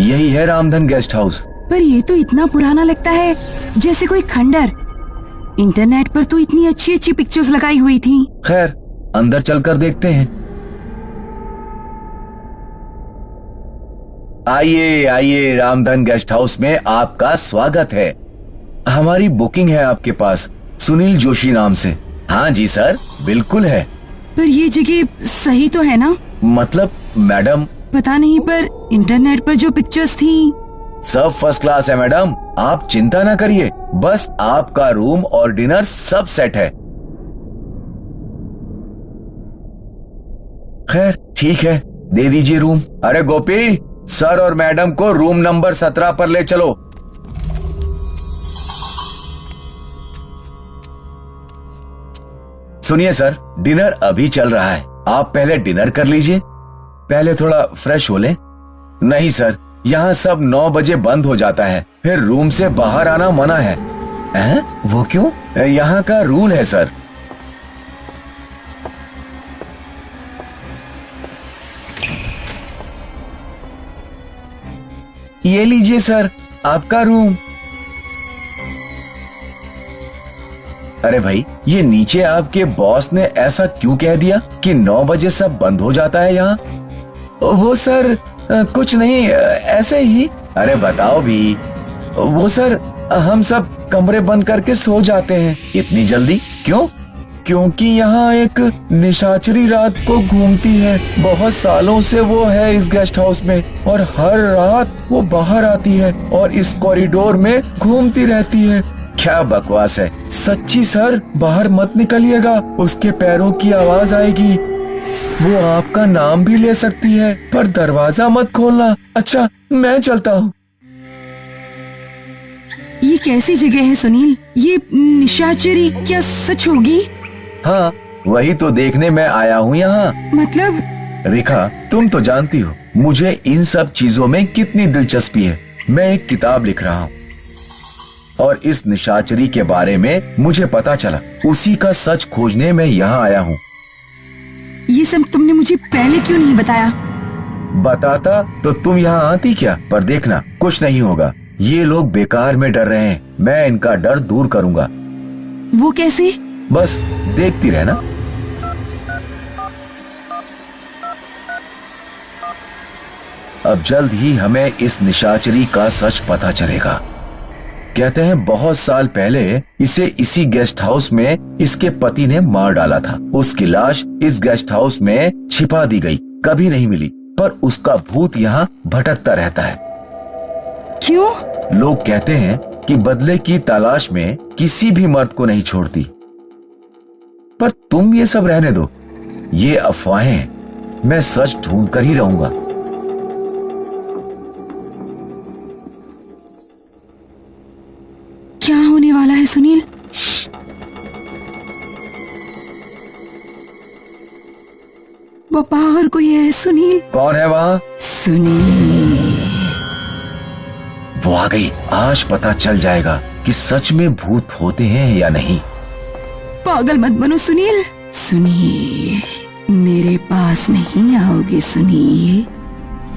यही है Ramdhan guest house. पर ये तो इतना पुराना लगता है, जैसे कोई खंडर। इंटरनेट पर तो इतनी अच्छी अच्छी पिक्चर्स लगाई हुई थी। खैर, अंदर चलकर देखते हैं। आइए आइए, रामधन गेस्ट हाउस में आपका स्वागत है। हमारी बुकिंग है आपके पास, सुनील जोशी नाम से। हाँ जी सर, बिल्कुल है। पर ये जगह सही तो है ना? मतलब मैडम, पता नहीं, पर इंटरनेट पर जो पिक्चर्स थी सब फर्स्ट क्लास है मैडम, आप चिंता ना करिए। बस आपका रूम और डिनर सब सेट है। खैर ठीक है, दे दीजिए रूम। अरे गोपी, सर और मैडम को रूम नंबर 17 पर ले चलो। सुनिए सर, डिनर अभी चल रहा है, आप पहले डिनर कर लीजिए। पहले थोड़ा फ्रेश हो लें। नहीं सर, यहाँ सब 9 बजे बंद हो जाता है, फिर रूम से बाहर आना मना है। वो क्यों? यहाँ का रूल है सर। ये लीजिए सर, आपका रूम। अरे भाई, ये नीचे आपके बॉस ने ऐसा क्यों कह दिया कि 9 बजे सब बंद हो जाता है यहाँ? वो सर कुछ नहीं, ऐसे ही। अरे बताओ भी। वो सर, हम सब कमरे बंद करके सो जाते हैं। इतनी जल्दी क्यों? क्योंकि यहाँ एक निशाचरी रात को घूमती है। बहुत सालों से वो है इस गेस्ट हाउस में, और हर रात वो बाहर आती है और इस कॉरिडोर में घूमती रहती है। क्या बकवास है। सच्ची सर, बाहर मत निकलिएगा, उसके पैरों की आवाज आएगी। वो आपका नाम भी ले सकती है, पर दरवाजा मत खोलना। अच्छा, मैं चलता हूँ। ये कैसी जगह है सुनील? ये निशाचरी क्या सच होगी? हाँ, वही तो देखने मैं आया हूँ यहाँ। मतलब? रेखा, तुम तो जानती हो मुझे इन सब चीजों में कितनी दिलचस्पी है। मैं एक किताब लिख रहा हूँ और इस निशाचरी के बारे में मुझे पता चला। उसी का सच खोजने मैं यहाँ आया हूँ। ये सब तुमने मुझे पहले क्यों नहीं बताया? बताता तो तुम यहाँ आती क्या? पर देखना, कुछ नहीं होगा। ये लोग बेकार में डर रहे हैं, मैं इनका डर दूर करूंगा। वो कैसे? बस देखती रहना। अब जल्द ही हमें इस निशाचरी का सच पता चलेगा। कहते हैं बहुत साल पहले इसे इसी गेस्ट हाउस में इसके पति ने मार डाला था। उसकी लाश इस गेस्ट हाउस में छिपा दी गई, कभी नहीं मिली, पर उसका भूत यहाँ भटकता रहता है। क्यों? लोग कहते हैं कि बदले की तलाश में किसी भी मर्द को नहीं छोड़ती। पर तुम ये सब रहने दो, ये अफवाहें हैं। मैं सच ढूंढ कर ही रहूंगा। क्या होने वाला है सुनील? वो बाहर कोई है सुनील। कौन है वहां? सुनील। वो आ गई। आज पता चल जाएगा कि सच में भूत होते हैं या नहीं। पागल मत बनो सुनील। सुनील, मेरे पास नहीं आओगे सुनील?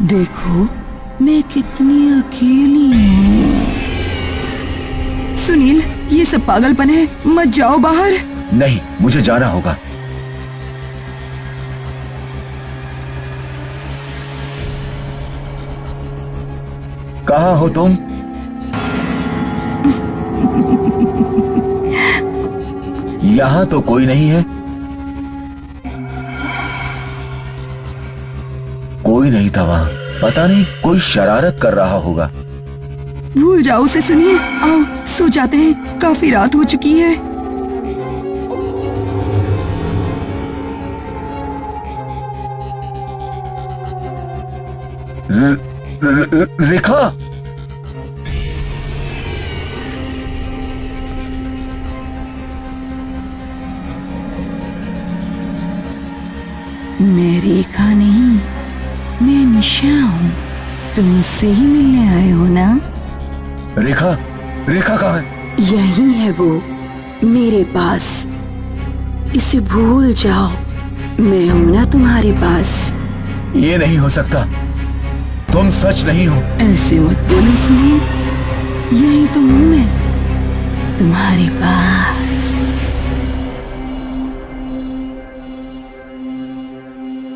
देखो मैं कितनी अकेली हूँ। सुनील, ये सब पागलपन है, मत जाओ बाहर। नहीं, मुझे जाना होगा। कहाँ हो तुम? यहाँ तो कोई नहीं है। कोई नहीं था वहाँ। पता नहीं, कोई शरारत कर रहा होगा। भूल जाओ उसे सुनील। आओ सो जाते हैं, काफी रात हो चुकी है। रेखा, मैं रेखा नहीं, मैं निशा हूँ। तुम मुझसे ही मिलने आए हो ना? रेखा, रेखा कहाँ है? यही है वो, मेरे पास। इसे भूल जाओ, मैं हूं ना तुम्हारे पास। ये नहीं हो सकता। तुम सच नहीं हो। ऐसे मत बोलो सुनील, यही तो हूं मैं तुम्हारे पास।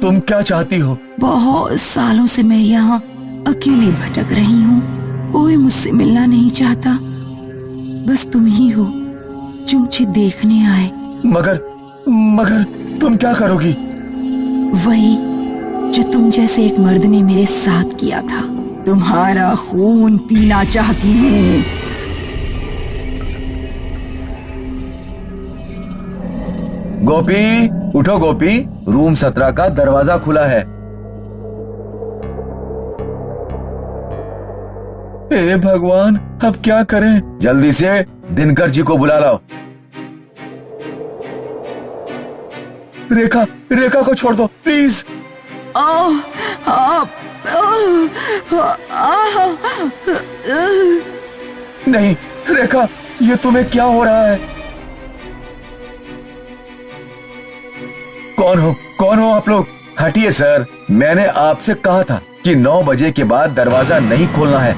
तुम क्या चाहती हो? बहुत सालों से मैं यहाँ अकेली भटक रही हूँ, कोई मुझसे मिलना नहीं चाहता, बस तुम ही हो जो मुझे देखने आए। मगर तुम क्या करोगी? वही जो तुम जैसे एक मर्द ने मेरे साथ किया था, तुम्हारा खून पीना चाहती हूँ। गोपी, उठो गोपी, रूम 17 का दरवाजा खुला है। हे भगवान, अब क्या करें? जल्दी से दिनकर जी को बुला लाओ। रेखा को छोड़ दो प्लीज। नहीं रेखा, ये तुम्हें क्या हो रहा है? कौन हो आप लोग? हटिए सर, मैंने आपसे कहा था कि 9 बजे के बाद दरवाजा नहीं खोलना है।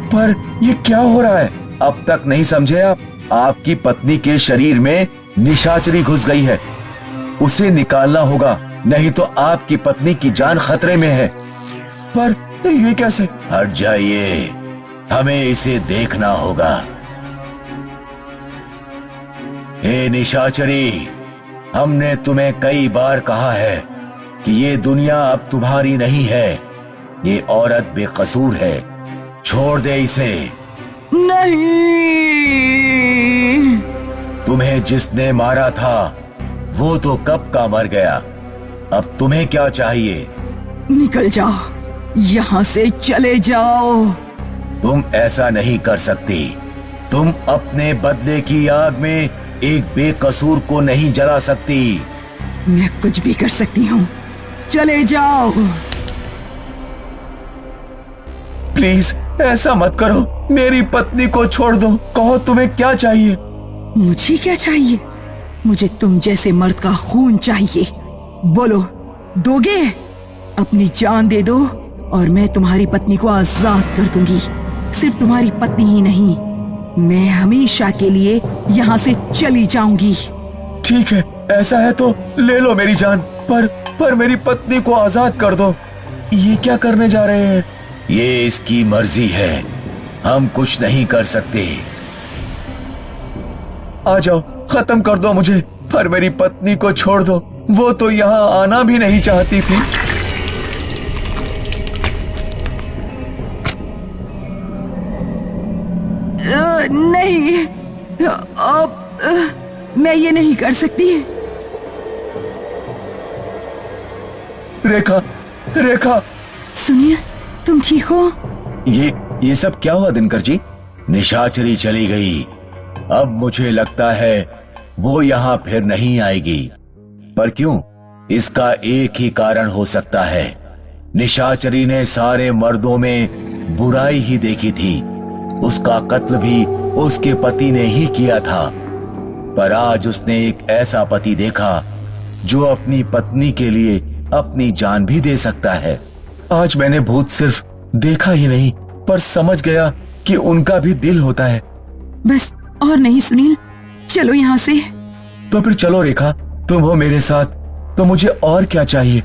पर ये क्या हो रहा है? अब तक नहीं समझे आप? आपकी पत्नी के शरीर में निशाचरी घुस गई है, उसे निकालना होगा, नहीं तो आपकी पत्नी की जान खतरे में है। पर ये कैसे? हट जाइए, हमें इसे देखना होगा। हे निशाचरी, हमने तुम्हें कई बार कहा है कि ये दुनिया अब तुम्हारी नहीं है, ये औरत बेकसूर है, छोड़ दे इसे। नहीं, तुम्हें जिसने मारा था वो तो कब का मर गया, अब तुम्हें क्या चाहिए? निकल जाओ, यहाँ से चले जाओ। तुम ऐसा नहीं कर सकती। तुम अपने बदले की आग में एक बेकसूर को नहीं जला सकती। मैं कुछ भी कर सकती हूँ, चले जाओ। प्लीज ऐसा मत करो, मेरी पत्नी को छोड़ दो। कहो तुम्हें क्या चाहिए? मुझे क्या चाहिए? मुझे तुम जैसे मर्द का खून चाहिए। बोलो, दोगे? अपनी जान दे दो और मैं तुम्हारी पत्नी को आजाद कर दूंगी। सिर्फ तुम्हारी पत्नी ही नहीं, मैं हमेशा के लिए यहाँ से चली जाऊंगी। ठीक है, ऐसा है तो ले लो मेरी जान, पर मेरी पत्नी को आजाद कर दो। ये क्या करने जा रहे हैं? ये इसकी मर्जी है, हम कुछ नहीं कर सकते। आ जाओ, खत्म कर दो मुझे, पर मेरी पत्नी को छोड़ दो, वो तो यहाँ आना भी नहीं चाहती थी। नहीं, अब मैं ये नहीं कर सकती। रेखा सुनिए, तुम ठीक हो? ये सब क्या हुआ दिनकर जी? निशाचरी चली गई, अब मुझे लगता है वो यहाँ फिर नहीं आएगी। पर क्यों? इसका एक ही कारण हो सकता है, निशाचरी ने सारे मर्दों में बुराई ही देखी थी, उसका कत्ल भी उसके पति ने ही किया था। पर आज उसने एक ऐसा पति देखा जो अपनी पत्नी के लिए अपनी जान भी दे सकता है। आज मैंने भूत सिर्फ देखा ही नहीं, पर समझ गया कि उनका भी दिल होता है। बस और नहीं सुनील, चलो यहाँ से। तो फिर चलो रेखा, तुम हो मेरे साथ तो मुझे और क्या चाहिए?